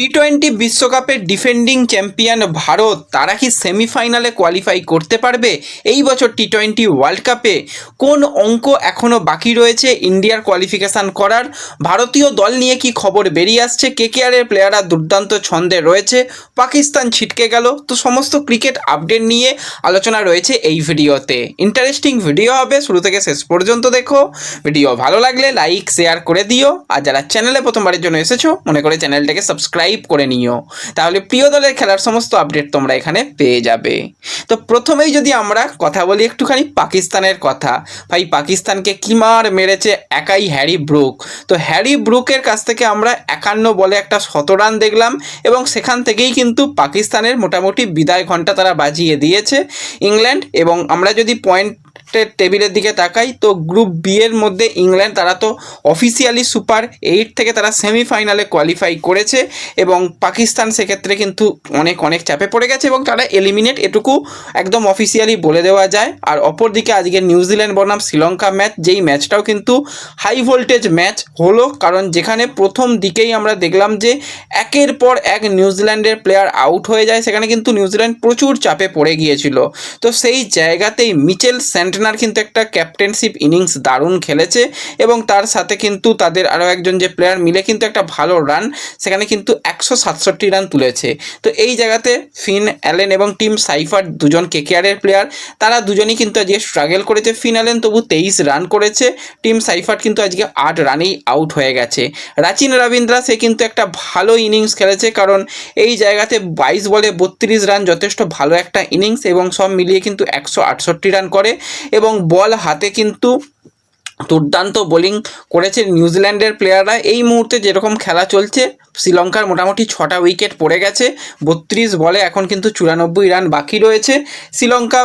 টি-20 বিশ্বকাপের defending champion Bharat তারা কি সেমিফাইনালে কোয়ালিফাই করতে পারবে? এই বছর টি-20 ওয়ার্ল্ড কাপে কোন অঙ্ক এখনও বাকি রয়েছে ইন্ডিয়ার কোয়ালিফিকেশান করার? ভারতীয় দল নিয়ে কি খবর বেরিয়ে আসছে? কেকেআরের প্লেয়াররা দুর্দান্ত ছন্দে রয়েছে, পাকিস্তান ছিটকে গেল। তো সমস্ত ক্রিকেট আপডেট নিয়ে আলোচনা রয়েছে এই ভিডিওতে। ইন্টারেস্টিং ভিডিও হবে, শুরু থেকে শেষ পর্যন্ত দেখো। ভিডিও ভালো লাগলে লাইক শেয়ার করে দিও, আর যারা চ্যানেলে প্রথমবারের জন্য এসেছো মনে করে চ্যানেলটাকে সাবস্ক্রাইব করে নিও, তাহলে প্রিয় দলের খেলার সমস্ত আপডেট তোমরা এখানে পেয়ে যাবে। তো প্রথমেই যদি আমরা কথা বলি একটুখানি পাকিস্তানের কথা, ভাই পাকিস্তানকে কি মার মেরেছে একাই হ্যারি ব্রুক। তো হ্যারি ব্রুকের কাছ থেকে আমরা 51 বলে একটা 100 রান দেখলাম, এবং সেখান থেকেই কিন্তু পাকিস্তানের মোটামুটি বিদায় ঘণ্টা তারা বাজিয়ে দিয়েছে ইংল্যান্ড। এবং আমরা যদি টেবিলের দিকে তাকাই, তো গ্রুপ বি এর মধ্যে ইংল্যান্ড তারা তো অফিসিয়ালি সুপার 8 থেকে তারা সেমিফাইনালে কোয়ালিফাই করেছে, এবং পাকিস্তান সেক্ষেত্রে কিন্তু অনেক চাপে পড়ে গেছে এবং তারা এলিমিনেট, এটুকু একদম অফিসিয়ালি বলে দেওয়া যায়। আর অপরদিকে আজকে নিউজিল্যান্ড বনাম শ্রীলঙ্কা ম্যাচ, যেই ম্যাচটাও কিন্তু হাই ভোল্টেজ ম্যাচ হলো, কারণ যেখানে প্রথম দিকেই আমরা দেখলাম যে একের পর এক নিউজিল্যান্ডের প্লেয়ার আউট হয়ে যায়, সেখানে কিন্তু নিউজিল্যান্ড প্রচুর চাপে পড়ে গিয়েছিল। তো সেই জায়গাতেই মিচেল স্যান্টনার কিন্তু একটা ক্যাপ্টেনশিপ ইনিংস দারুণ খেলেছে, এবং তার সাথে কিন্তু তাদের আরও একজন যে প্লেয়ার মিলে কিন্তু একটা ভালো রান, সেখানে কিন্তু 167 রান তুলেছে। তো এই জায়গাতে ফিন অ্যালেন এবং টিম সাইফার, দুজন কেকেআরের প্লেয়ার, তারা দুজনই কিন্তু আজকে স্ট্রাগল করেছে। ফিন অ্যালেন তবু 23 রান করেছে, টিম সাইফার কিন্তু আজকে 8 রানেই আউট হয়ে গেছে। রাচিন রবীন্দ্রা সে কিন্তু একটা ভালো ইনিংস খেলেছে, কারণ এই জায়গাতে 22 বলে 32 রান যথেষ্ট ভালো একটা ইনিংস, এবং সব মিলিয়ে কিন্তু 168 রান করে, এবং বল হাতে কিন্তু দুর্দান্ত বোলিং করেছে নিউজিল্যান্ডের প্লেয়াররা। এই মুহূর্তে যেরকম খেলা চলছে, শ্রীলঙ্কার মোটামুটি 6টা উইকেট পড়ে গেছে 32 বলে, এখন কিন্তু 94 রান বাকি রয়েছে। শ্রীলঙ্কা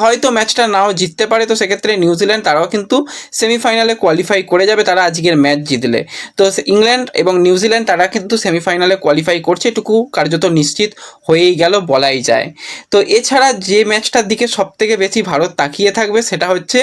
হয়তো ম্যাচটা নাও জিততে পারে, তো সেক্ষেত্রে নিউজিল্যান্ড তারাও কিন্তু সেমিফাইনালে কোয়ালিফাই করে যাবে তারা আজকের ম্যাচ জিতলে। তো ইংল্যান্ড এবং নিউজিল্যান্ড তারা কিন্তু সেমিফাইনালে কোয়ালিফাই করছে, এটুকু কার্যত নিশ্চিত হয়েই গেল বলাই যায়। তো এছাড়া যে ম্যাচটার দিকে সবথেকে বেশি ভারত তাকিয়ে থাকবে সেটা হচ্ছে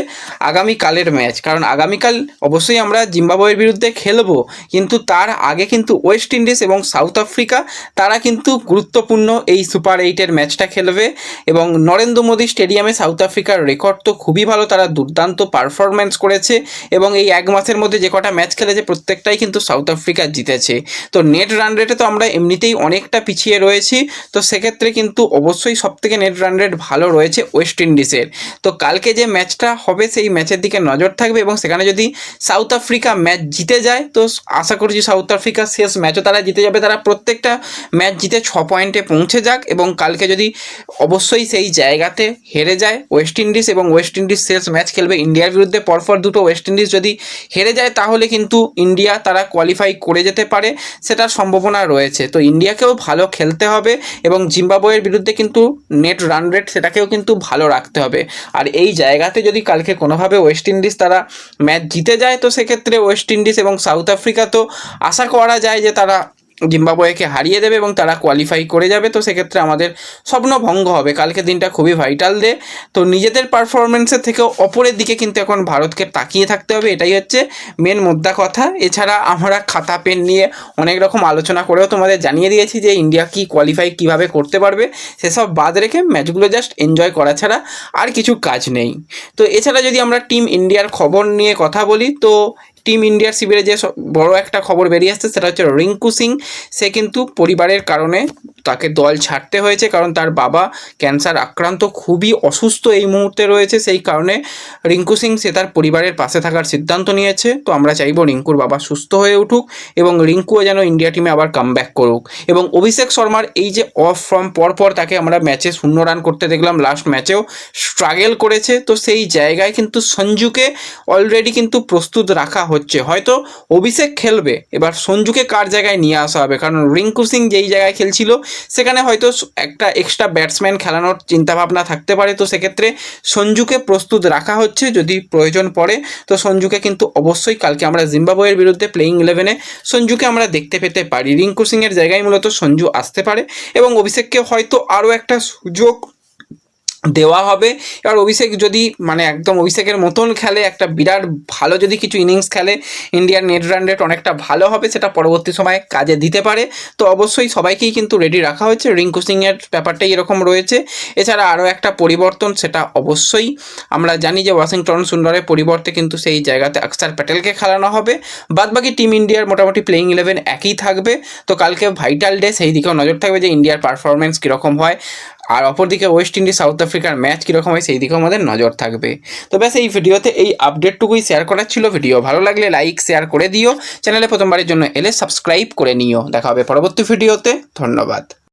আগামীকালের ম্যাচ, কারণ আগামীকাল অবশ্যই আমরা জিম্বাবুয়ের বিরুদ্ধে খেলবো, কিন্তু তার আগে কিন্তু ওয়েস্ট ইন্ডিজ এবং সাউথ আফ্রিকা তারা কিন্তু গুরুত্বপূর্ণ এই সুপার 8-এর ম্যাচটা খেলবে। এবং নরেন্দ্র মোদী স্টেডিয়ামে সাউথ আফ্রিকার রেকর্ড তো খুবই ভালো, তারা দুর্দান্ত পারফরমেন্স করেছে, এবং এই এক মাসের মধ্যে যে কটা ম্যাচ খেলেছে প্রত্যেকটাই কিন্তু সাউথ আফ্রিকা জিতেছে। তো নেট রান রেটে তো আমরা এমনিতেই অনেকটা পিছিয়ে রয়েছি, তো সেক্ষেত্রে কিন্তু অবশ্যই সবথেকে নেট রান রেট ভালো রয়েছে ওয়েস্ট ইন্ডিজের। তো কালকে যে ম্যাচটা হবে সেই ম্যাচের দিকে নজর থাকবে, এবং সেখানে যদি সাউথ আফ্রিকা ম্যাচ জিতে যায়, তো আশা করছি সাউথ আফ্রিকা শেষ ম্যাচও তারা জিতে যাবে, তারা প্রত্যেকটা ম্যাচ জিতে 6 পয়েন্টে পৌঁছে যাক। এবং কালকে যদি অবশ্যই সেই জায়গাতে হেরে যায় ওয়েস্ট ইন্ডিজ, এবং ওয়েস্ট ইন্ডিজ শেষ ম্যাচ খেলবে ইন্ডিয়ার বিরুদ্ধে, পরপর দুটো ওয়েস্ট ইন্ডিজ যদি হেরে যায়, তাহলে কিন্তু ইন্ডিয়া তারা কোয়ালিফাই করে যেতে পারে, সেটার সম্ভাবনা রয়েছে। তো ইন্ডিয়াকেও ভালো খেলতে হবে, এবং জিম্বাবুয়ের বিরুদ্ধে কিন্তু নেট রান রেট সেটাকেও কিন্তু ভালো রাখতে হবে। আর এই জায়গাতে যদি কালকে কোনোভাবে ওয়েস্ট ইন্ডিজ তারা ম্যাচ জিতে যায়, তো সেক্ষেত্রে ওয়েস্ট ইন্ডিজ এবং সাউথ আফ্রিকা তো আশা করা যায় যে তারা জিম্বাবুয়েকে হারিয়ে দেবে এবং তারা কোয়ালিফাই করে যাবে। তো সেক্ষেত্রে আমাদের স্বপ্ন ভঙ্গ হবে, কালকে দিনটা খুবই ভাইটাল ডে। তো নিজেদের পারফরমেন্সের থেকেও অপরের দিকে কিন্তু এখন ভারতকে তাকিয়ে থাকতে হবে, এটাই হচ্ছে মেন মোদ্দা কথা। এছাড়া আমরা খাতা পেন নিয়ে অনেক রকম আলোচনা করেও তোমাদের জানিয়ে দিয়েছি যে ইন্ডিয়া কি কোয়ালিফাই কিভাবে করতে পারবে, সেসব বাদ রেখে ম্যাচগুলো জাস্ট এনজয় করা ছাড়া আর কিছু কাজ নেই। তো এছাড়া যদি আমরা টিম ইন্ডিয়ার খবর নিয়ে কথা বলি, তো টিম ইন্ডিয়ার শিবিরে যে বড় একটা খবর বেরিয়ে আসছে সেটা হচ্ছে রিঙ্কু সিং, সে কিন্তু পরিবারের কারণে তাকে দল ছাড়তে হয়েছে, কারণ তার বাবা ক্যান্সার আক্রান্ত, খুবই অসুস্থ এই মুহূর্তে রয়েছে, সেই কারণে রিঙ্কু সিং সে তার পরিবারের পাশে থাকার সিদ্ধান্ত নিয়েছে। তো আমরা চাইবো রিঙ্কুর বাবা সুস্থ হয়ে উঠুক, এবং রিঙ্কুও যেন ইন্ডিয়া টিমে আবার কামব্যাক করুক। এবং অভিষেক শর্মার এই যে অফ ফর্ম, পরপর তাকে আমরা ম্যাচে 0 রান করতে দেখলাম, লাস্ট ম্যাচেও স্ট্রাগল করেছে, তো সেই জায়গায় কিন্তু সঞ্জুকে অলরেডি কিন্তু প্রস্তুত রাখা হচ্ছে। হয়তো অভিষেক খেলবে, এবার সঞ্জুকে কার জায়গায় নিয়ে আসা হবে, কারণ রিঙ্কু সিং যেই জায়গায় খেলছিল সেখানে হয়তো একটা এক্সট্রা ব্যাটসম্যান খেলানোর চিন্তাভাবনা থাকতে পারে, তো সেক্ষেত্রে সঞ্জুকে প্রস্তুত রাখা হচ্ছে, যদি প্রয়োজন পড়ে তো সঞ্জুকে কিন্তু অবশ্যই কালকে আমরা জিম্বাবুয়ের বিরুদ্ধে প্লেইং 11-এ সঞ্জুকে আমরা দেখতে পেতে পারি। রিঙ্কু সিংয়ের জায়গায় মূলত সঞ্জু আসতে পারে, এবং অভিষেককে হয়তো আরও একটা সুযোগ দেওয়া হবে। এবার অভিষেক যদি মানে একদম অভিষেকের মতন খেলে, একটা বিরাট ভালো যদি কিছু ইনিংস খেলে, ইন্ডিয়ার নেট রান রেট অনেকটা ভালো হবে, সেটা পরবর্তী সময়ে কাজে দিতে পারে। তো অবশ্যই সবাইকেই কিন্তু রেডি রাখা হয়েছে, রিঙ্কু সিংয়ের ব্যাপারটাই এরকম রয়েছে। এছাড়া আরও একটা পরিবর্তন, সেটা অবশ্যই আমরা জানি যে ওয়াশিংটন সুন্দরের পরিবর্তে কিন্তু সেই জায়গাতে অক্ষর প্যাটেলকে খেলানো হবে। বাদবাকি টিম ইন্ডিয়ার মোটামুটি প্লেইং 11 একই থাকবে। তো কালকে ভাইটাল ডে, সেই দিকেও নজর থাকবে যে ইন্ডিয়ার পারফরমেন্স কীরকম হয়, আর অপরদিকে ওয়েস্ট ইন্ডিজ সাউথ আফ্রিকার ম্যাচ কীরকম হয় সেই দিকেও আমাদের নজর থাকবে। তো ব্যাস এই ভিডিওতে এই আপডেটটুকুই শেয়ার করার ছিল। ভিডিও ভালো লাগলে লাইক শেয়ার করে দিও, চ্যানেলে প্রথমবারের জন্য এলে সাবস্ক্রাইব করে নিও। দেখা হবে পরবর্তী ভিডিওতে। ধন্যবাদ।